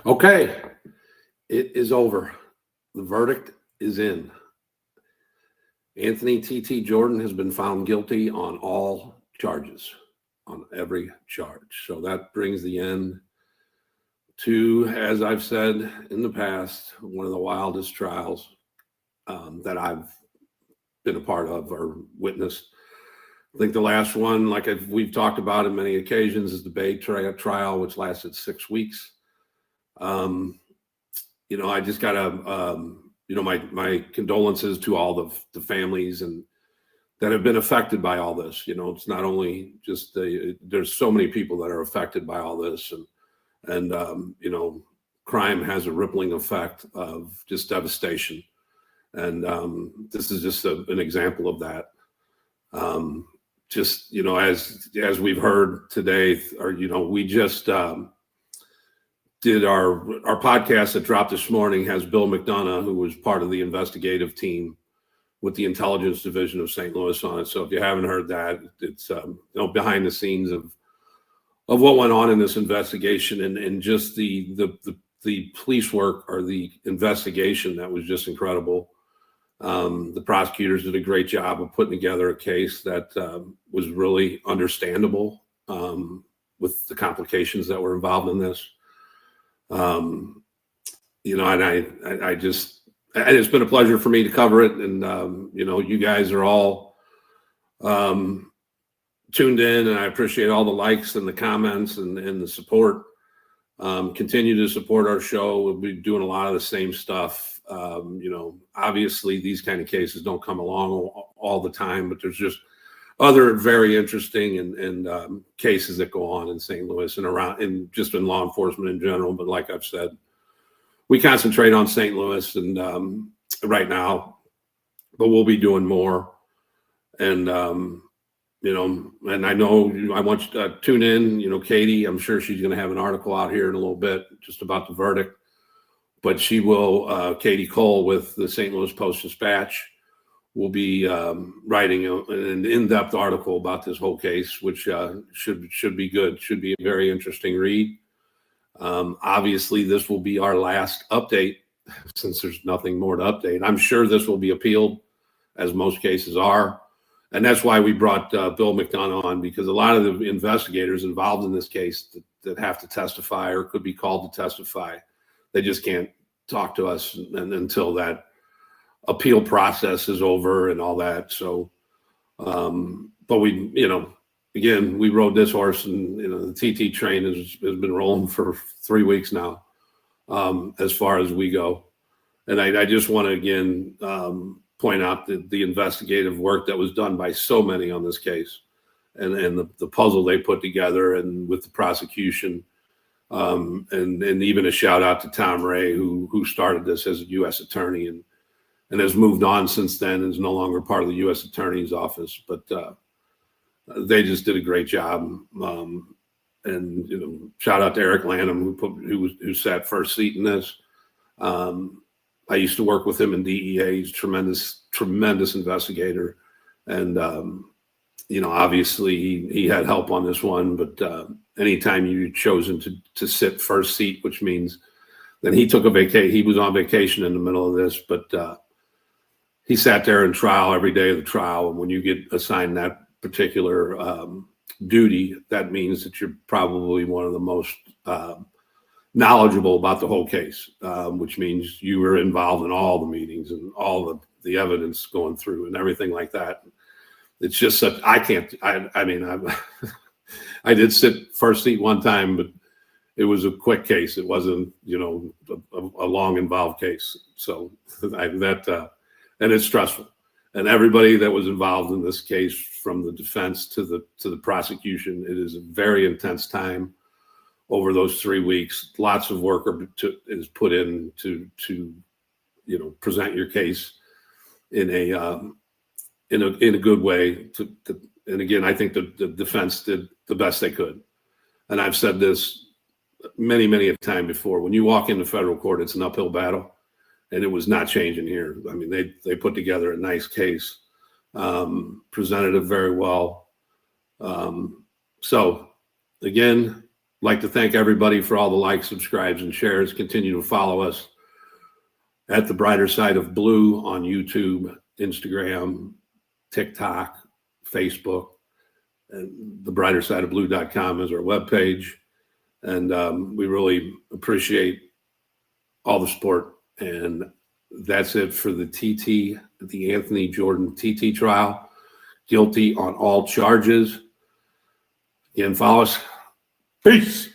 Okay, it is over. The verdict is in. Anthony T.T. Jordan has been found guilty on all charges, on every charge. So that brings the end to, as I've said in the past, one of the wildest trials that I've been a part of or witnessed. I think the last one, like we've talked about on many occasions, is the Bay trial, which lasted 6 weeks. I just got to, my condolences to all the families and that have been affected by all this. It's not only just there's so many people that are affected by all this, and crime has a rippling effect of just devastation. And this is just an example of that. As we've heard today, we just did our podcast that dropped this morning has Bill McDonough, who was part of the investigative team with the Intelligence Division of St. Louis on it. So if you haven't heard that, it's behind the scenes of what went on in this investigation and just the police work or the investigation that was just incredible. The prosecutors did a great job of putting together a case that was really understandable with the complications that were involved in this. And it's been a pleasure for me to cover it. And, you guys are all tuned in, and I appreciate all the likes and the comments and the support. Continue to support our show. We'll be doing a lot of the same stuff. Obviously these kind of cases don't come along all the time, but there's just other very interesting and cases that go on in St. Louis and around, and just in law enforcement in general. But like I've said, we concentrate on St. Louis and right now, but we'll be doing more. And and I know I want you to tune in. Katie, I'm sure she's going to have an article out here in a little bit just about the verdict. But she will, Katie Cole with the St. Louis Post-Dispatch, will be writing an in-depth article about this whole case, which should be good. Should be a very interesting read. Obviously, this will be our last update since there's nothing more to update. I'm sure this will be appealed, as most cases are. And that's why we brought Bill McDonough on, because a lot of the investigators involved in this case that have to testify or could be called to testify, they just can't talk to us until that appeal process is over and all that. So, but we, again, we rode this horse, and the TT train has been rolling for 3 weeks now, as far as we go. And I just want to again point out the investigative work that was done by so many on this case, and the puzzle they put together, and with the prosecution. And even a shout out to Tom Ray, who started this as a U.S. attorney and has moved on since then and is no longer part of the U.S. Attorney's Office. But they just did a great job. And shout out to Eric Lanham, who sat first seat in this. I used to work with him in DEA. He's a tremendous investigator, and obviously he had help on this one, but anytime you've chosen to sit first seat, which means then he took a vacation. He was on vacation in the middle of this, but he sat there in trial every day of the trial. And when you get assigned that particular duty, that means that you're probably one of the most knowledgeable about the whole case, which means you were involved in all the meetings and all the evidence going through and everything like that. It's just such, I did sit first seat one time, but it was a quick case. It wasn't, a long involved case. So and it's stressful. And everybody that was involved in this case, from the defense to the prosecution, it is a very intense time over those 3 weeks. Lots of work is put in to present your case in a good way. And again, I think the defense did the best they could. And I've said this many a time before. When you walk into federal court, it's an uphill battle, and it was not changing here. I mean, they put together a nice case, presented it very well. So again, like to thank everybody for all the likes, subscribes, and shares. Continue to follow us at The Brighter Side of Blue on YouTube, Instagram, TikTok, Facebook, and thebrightersideofblue.com is our webpage. And we really appreciate all the support. And that's it for the Anthony Jordan TT trial. Guilty on all charges. Again, follow us. Peace.